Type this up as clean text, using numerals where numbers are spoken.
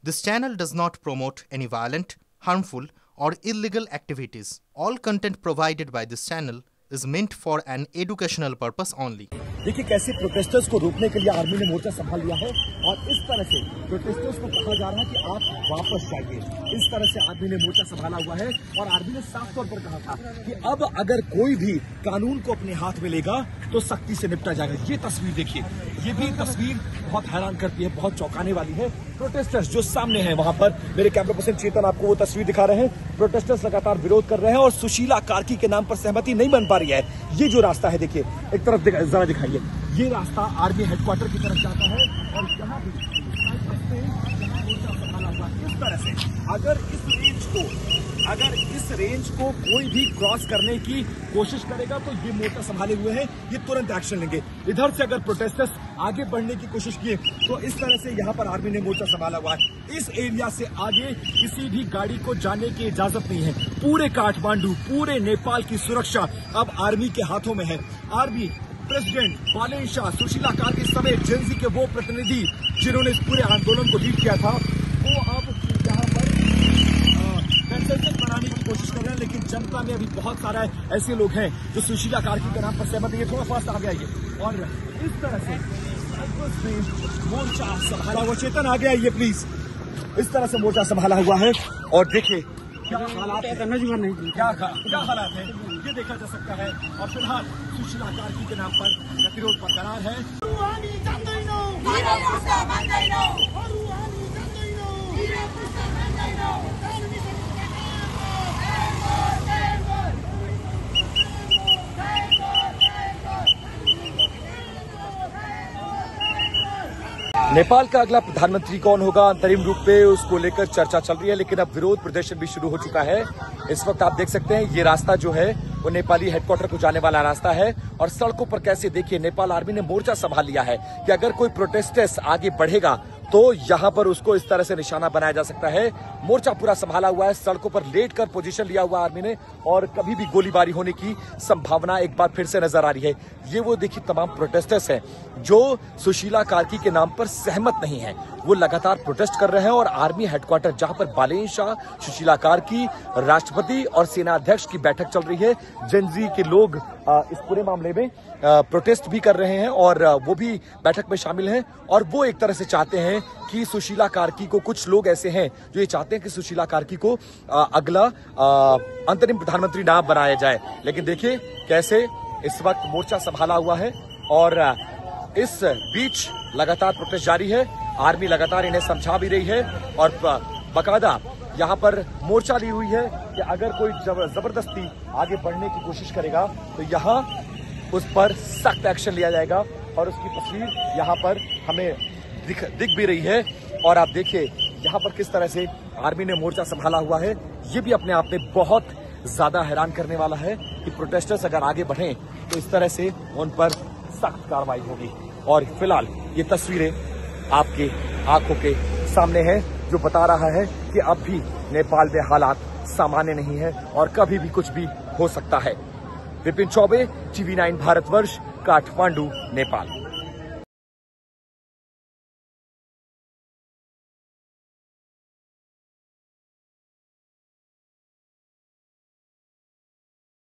This channel does not promote any violent, harmful, or illegal activities. All content provided by this channel is meant for an educational purpose only. देखिए कैसे protesters को रोकने के लिए army ने मोर्चा संभाल लिया है और इस तरह से प्रोटेस्टर्स को कहा जा रहा है कि आप वापस जाइए। इस तरह से आर्मी ने मोर्चा संभाला हुआ है और आर्मी ने साफ तौर पर कहा था कि अब अगर कोई भी कानून को अपने हाथ में लेगा तो सख्ती से निपटा जाएगा। ये तस्वीर देखिए, ये भी तस्वीर बहुत हैरान करती है, बहुत चौंकाने वाली है। प्रोटेस्टर्स जो सामने हैं वहां पर मेरे कैमरा पर्सन चेतन आपको वो तस्वीर दिखा रहे हैं। प्रोटेस्टर्स लगातार विरोध कर रहे हैं और सुशीला कार्की के नाम पर सहमति नहीं बन पा रही है। ये जो रास्ता है देखिए, एक तरफ जरा दिखाइए, ये रास्ता आर्मी हेडक्वार्टर की तरफ जाता है और यहाँ भी इस तरह से अगर इस रेंज को कोई भी क्रॉस करने की कोशिश करेगा तो ये मोर्चा संभाले हुए हैं, ये तुरंत एक्शन लेंगे। इधर से अगर प्रोटेस्टर्स आगे बढ़ने की कोशिश किए तो इस तरह से यहाँ पर आर्मी ने मोर्चा संभाला हुआ है। इस एरिया से आगे किसी भी गाड़ी को जाने की इजाजत नहीं है। पूरे काठमांडू, पूरे नेपाल की सुरक्षा अब आर्मी के हाथों में है। आर्मी प्रेसिडेंट बालेन शाह, सुशीला कार्की समेत जेएनजी के वो प्रतिनिधि जिन्होंने इस पूरे आंदोलन को लीड किया था, वो अब यहाँ पर कंसेंसस बनाने की कोशिश कर रहे हैं। लेकिन जनता में अभी बहुत सारा ऐसे लोग हैं जो सुशीला कार्की के नाम पर सहमत है। थोड़ा फास्ट आ गया ये और इस तरह से मोर्चा संभाला हुआ। चेतन आ गया ये प्लीज। इस तरह से मोर्चा संभाला हुआ है और देखिए क्या हालात है, क्या हालात है ये देखा जा सकता है। और फिलहाल सुशीला कार्की के नाम पर गतिरोध बरकरार है। नेपाल का अगला प्रधानमंत्री कौन होगा, अंतरिम रूप में उसको लेकर चर्चा चल रही है, लेकिन अब विरोध प्रदर्शन भी शुरू हो चुका है। इस वक्त आप देख सकते हैं ये रास्ता जो है वो नेपाली हेडक्वार्टर को जाने वाला रास्ता है और सड़कों पर कैसे देखिए नेपाल आर्मी ने मोर्चा संभाल लिया है कि अगर कोई प्रोटेस्टर्स आगे बढ़ेगा तो यहां पर उसको इस तरह से निशाना बनाया जा सकता है। मोर्चा पूरा संभाला हुआ है, सड़कों पर लेटकर पोजीशन लिया हुआ आर्मी ने और कभी भी गोलीबारी होने की संभावना एक बार फिर से नजर आ रही है। ये वो देखिए तमाम प्रोटेस्टर्स हैं जो सुशीला कार्की के नाम पर सहमत नहीं है, वो लगातार प्रोटेस्ट कर रहे हैं और आर्मी हेडक्वार्टर जहां पर बालेन शाह, सुशीला कार्की, राष्ट्रपति और सेना अध्यक्ष की बैठक चल रही है, जेएनजी के लोग इस पूरे मामले में प्रोटेस्ट भी कर रहे हैं और वो भी बैठक में शामिल हैं और वो एक तरह से चाहते हैं कि सुशीला कार्की को, कुछ लोग ऐसे हैं जो ये चाहते हैं कि सुशीला कार्की को अगला अंतरिम प्रधानमंत्री ना बनाया जाए। लेकिन देखिए कैसे इस वक्त मोर्चा संभाला हुआ है और इस बीच लगातार प्रोटेस्ट जारी है। आर्मी लगातार इन्हें समझा भी रही है और बाकायदा यहाँ पर मोर्चा ली हुई है कि अगर कोई जबरदस्ती आगे बढ़ने की कोशिश करेगा तो यहाँ उस पर सख्त एक्शन लिया जाएगा और उसकी तस्वीर यहाँ पर हमें दिख भी रही है। और आप देखिए यहाँ पर किस तरह से आर्मी ने मोर्चा संभाला हुआ है। ये भी अपने आप में बहुत ज्यादा हैरान करने वाला है कि प्रोटेस्टर्स अगर आगे बढ़ें तो इस तरह से उन पर सख्त कार्रवाई होगी। और फिलहाल ये तस्वीरें आपके आंखों के सामने हैं जो बता रहा है कि अब भी नेपाल में हालात सामान्य नहीं है और कभी भी कुछ भी हो सकता है। विपिन चौबे, TV9 भारतवर्ष, काठमांडू, नेपाल।